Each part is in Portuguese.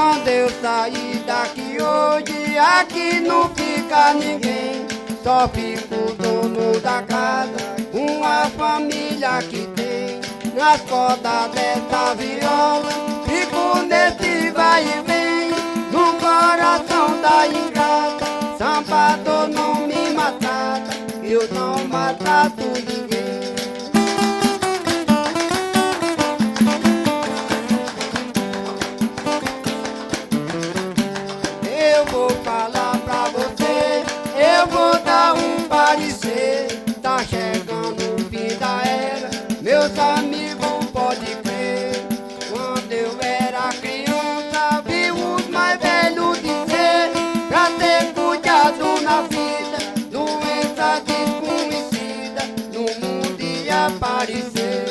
Quando eu sair daqui hoje, aqui não fica ninguém. Só fica o dono da casa, uma família que tem. Nas cordas dessa viola, fico nesse vai e vem. No coração da ingrata, sambador não me matar, eu não matado ninguém. Eu vou falar pra você, eu vou dar um parecer. Tá chegando o fim da era, meus amigos pode crer. Quando eu era criança, vi os mais velhos dizer pra ter cuidado na vida, doença desconhecida no mundo ia aparecer.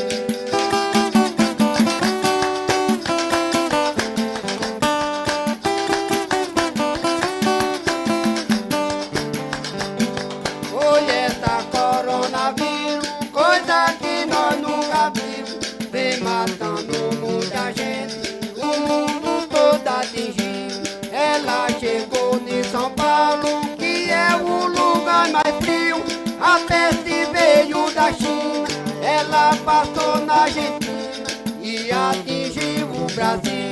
Olha essa coronavírus, coisa que nós nunca vimos, vem matando muita gente, o mundo todo atingindo. Ela chegou em São Paulo, que é o lugar mais frio, a peste veio da China, ela passou na Argentina e atingiu o Brasil.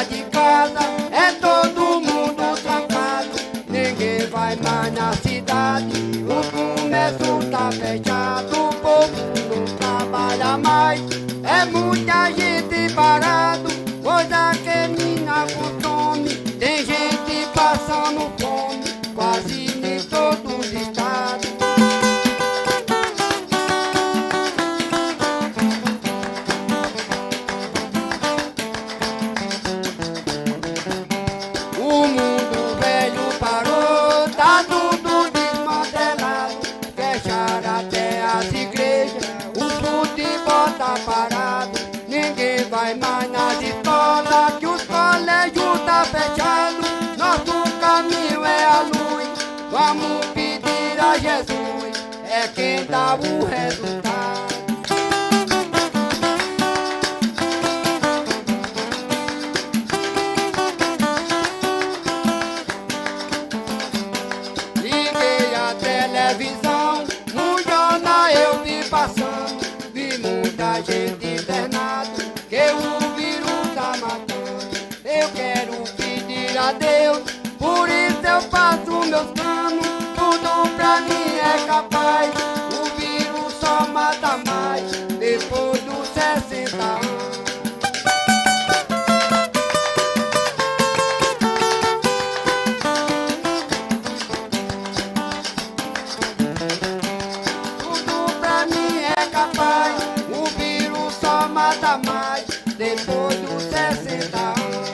De casa, é todo mundo trancado, ninguém vai mais na cidade, o comércio tá fechado, o povo não trabalha mais, é muita gente parado, coisa que mina consome, tem gente passando fome, quase em todos os estados. O mundo velho parou, tá tudo desmantelado, fecharam até as igrejas, o futebol tá parado, ninguém vai mais nas escolas, que os colégios tá fechados, nosso caminho é a luz, vamos pedir a Jesus, é quem dá o resultado. Televisão, no jornal eu vi passando, vi muita gente internada, que o vírus tá matando. Eu quero pedir a Deus, por isso eu faço meus planos, tudo pra mim é capaz, o vírus só mata mais, depois dos 60 anos. O vírus só mata mais depois dos 60 anos.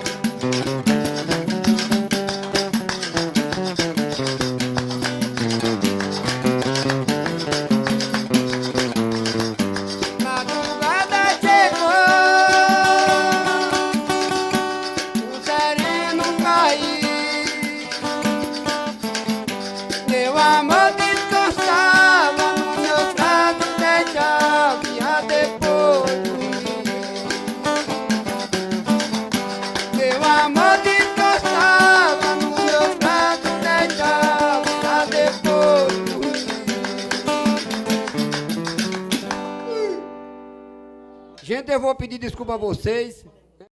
Madrugada chegou, o sereno caiu, meu amor descansava no meu prato deitado. Depois meu amor descansava no meu prato deitado, depois gente, eu vou pedir desculpa a vocês.